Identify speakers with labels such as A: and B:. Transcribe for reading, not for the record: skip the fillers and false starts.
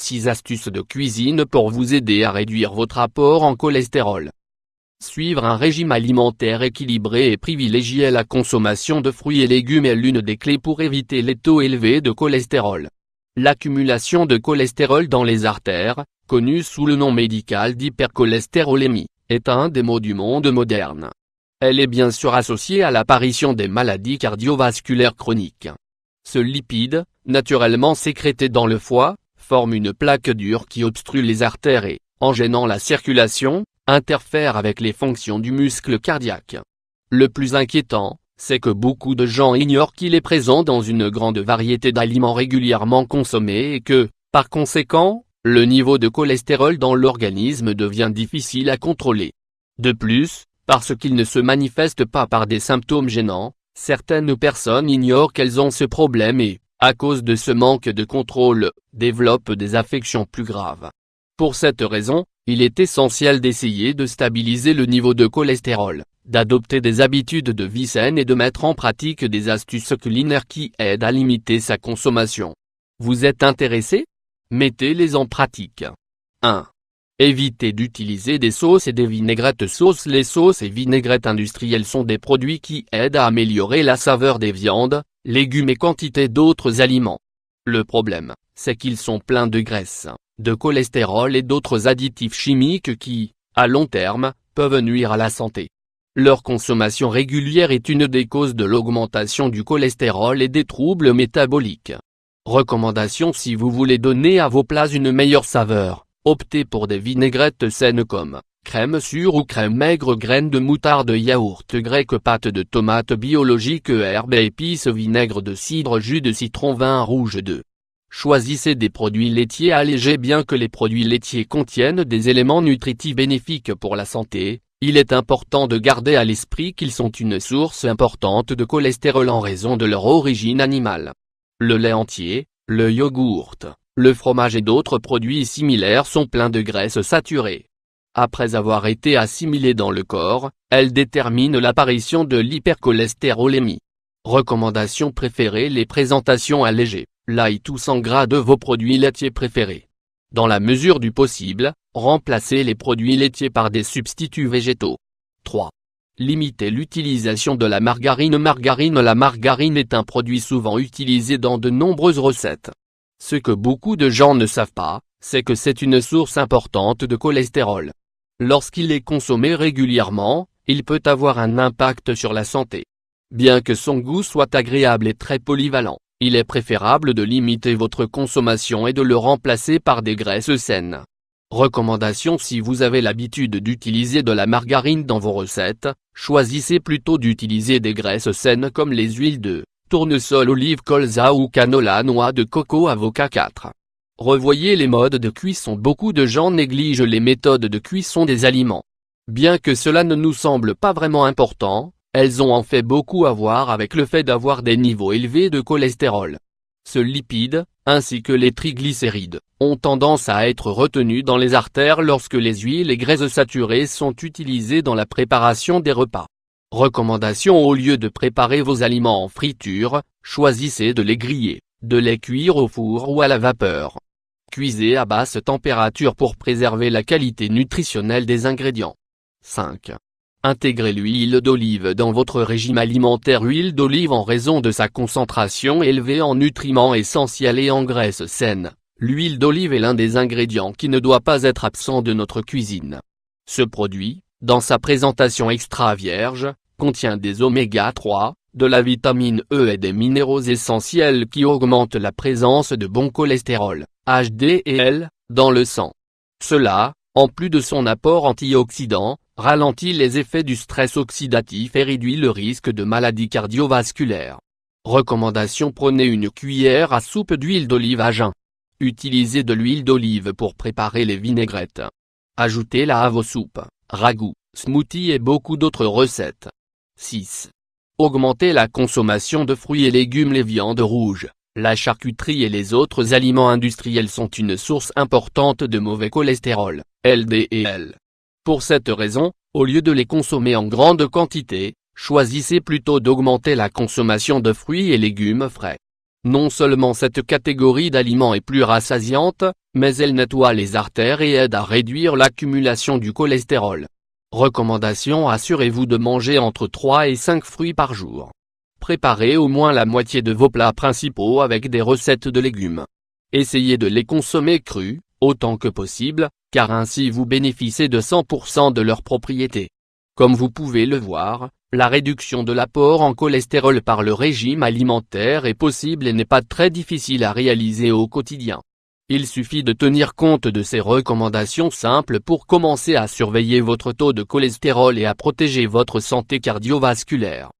A: 6 astuces de cuisine pour vous aider à réduire votre apport en cholestérol. Suivre un régime alimentaire équilibré et privilégier la consommation de fruits et légumes est l'une des clés pour éviter les taux élevés de cholestérol. L'accumulation de cholestérol dans les artères, connue sous le nom médical d'hypercholestérolémie, est un des maux du monde moderne. Elle est bien sûr associée à l'apparition des maladies cardiovasculaires chroniques. Ce lipide, naturellement sécrété dans le foie, forme une plaque dure qui obstrue les artères et, en gênant la circulation, interfère avec les fonctions du muscle cardiaque. Le plus inquiétant, c'est que beaucoup de gens ignorent qu'il est présent dans une grande variété d'aliments régulièrement consommés et que, par conséquent, le niveau de cholestérol dans l'organisme devient difficile à contrôler. De plus, parce qu'il ne se manifeste pas par des symptômes gênants, certaines personnes ignorent qu'elles ont ce problème et, à cause de ce manque de contrôle, développent des affections plus graves. Pour cette raison, il est essentiel d'essayer de stabiliser le niveau de cholestérol, d'adopter des habitudes de vie saines et de mettre en pratique des astuces culinaires qui aident à limiter sa consommation. Vous êtes intéressé? Mettez-les en pratique. 1. Évitez d'utiliser des sauces et des vinaigrettes. Les sauces et vinaigrettes industrielles sont des produits qui aident à améliorer la saveur des viandes, légumes et quantité d'autres aliments. Le problème, c'est qu'ils sont pleins de graisse, de cholestérol et d'autres additifs chimiques qui, à long terme, peuvent nuire à la santé. Leur consommation régulière est une des causes de l'augmentation du cholestérol et des troubles métaboliques. Recommandation: si vous voulez donner à vos plats une meilleure saveur, optez pour des vinaigrettes saines comme crème sûre ou crème maigre, graines de moutarde, yaourt grec, pâte de tomate biologique, herbes et épices, vinaigre de cidre, jus de citron, vin rouge. 2. Choisissez des produits laitiers allégés. Bien que les produits laitiers contiennent des éléments nutritifs bénéfiques pour la santé, il est important de garder à l'esprit qu'ils sont une source importante de cholestérol en raison de leur origine animale. Le lait entier, le yogourt, le fromage et d'autres produits similaires sont pleins de graisses saturées. Après avoir été assimilées dans le corps, elles déterminent l'apparition de l'hypercholestérolémie. Recommandation préférée: les présentations allégées, light ou sans gras de vos produits laitiers préférés. Dans la mesure du possible, remplacez les produits laitiers par des substituts végétaux. 3. Limitez l'utilisation de la margarine. La margarine est un produit souvent utilisé dans de nombreuses recettes. Ce que beaucoup de gens ne savent pas, c'est que c'est une source importante de cholestérol. Lorsqu'il est consommé régulièrement, il peut avoir un impact sur la santé. Bien que son goût soit agréable et très polyvalent, il est préférable de limiter votre consommation et de le remplacer par des graisses saines. Recommandation: si vous avez l'habitude d'utiliser de la margarine dans vos recettes, choisissez plutôt d'utiliser des graisses saines comme les huiles de tournesol, olive, colza ou canola, noix de coco, avocat. 4. Revoyez les modes de cuisson. Beaucoup de gens négligent les méthodes de cuisson des aliments. Bien que cela ne nous semble pas vraiment important, elles ont en fait beaucoup à voir avec le fait d'avoir des niveaux élevés de cholestérol. Ce lipide, ainsi que les triglycérides, ont tendance à être retenus dans les artères lorsque les huiles et graisses saturées sont utilisées dans la préparation des repas. Recommandation: au lieu de préparer vos aliments en friture, choisissez de les griller, de les cuire au four ou à la vapeur. Cuisez à basse température pour préserver la qualité nutritionnelle des ingrédients. 5. Intégrez l'huile d'olive dans votre régime alimentaire. L'huile d'olive, en raison de sa concentration élevée en nutriments essentiels et en graisses saines, l'huile d'olive est l'un des ingrédients qui ne doit pas être absent de notre cuisine. Ce produit, dans sa présentation extra vierge, contient des oméga 3, de la vitamine E et des minéraux essentiels qui augmentent la présence de bon cholestérol, HDL, dans le sang. Cela, en plus de son apport antioxydant, ralentit les effets du stress oxydatif et réduit le risque de maladies cardiovasculaires. Recommandation: prenez une cuillère à soupe d'huile d'olive à jeun. Utilisez de l'huile d'olive pour préparer les vinaigrettes. Ajoutez-la à vos soupes, ragoûts, smoothies et beaucoup d'autres recettes. 6. Augmentez la consommation de fruits et légumes. Les viandes rouges, la charcuterie et les autres aliments industriels sont une source importante de mauvais cholestérol, LDL. Pour cette raison, au lieu de les consommer en grande quantité, choisissez plutôt d'augmenter la consommation de fruits et légumes frais. Non seulement cette catégorie d'aliments est plus rassasiante, mais elle nettoie les artères et aide à réduire l'accumulation du cholestérol. Recommandation: assurez-vous de manger entre 3 et 5 fruits par jour. Préparez au moins la moitié de vos plats principaux avec des recettes de légumes. Essayez de les consommer crus, autant que possible, car ainsi vous bénéficiez de 100% de leurs propriétés. Comme vous pouvez le voir, la réduction de l'apport en cholestérol par le régime alimentaire est possible et n'est pas très difficile à réaliser au quotidien. Il suffit de tenir compte de ces recommandations simples pour commencer à surveiller votre taux de cholestérol et à protéger votre santé cardiovasculaire.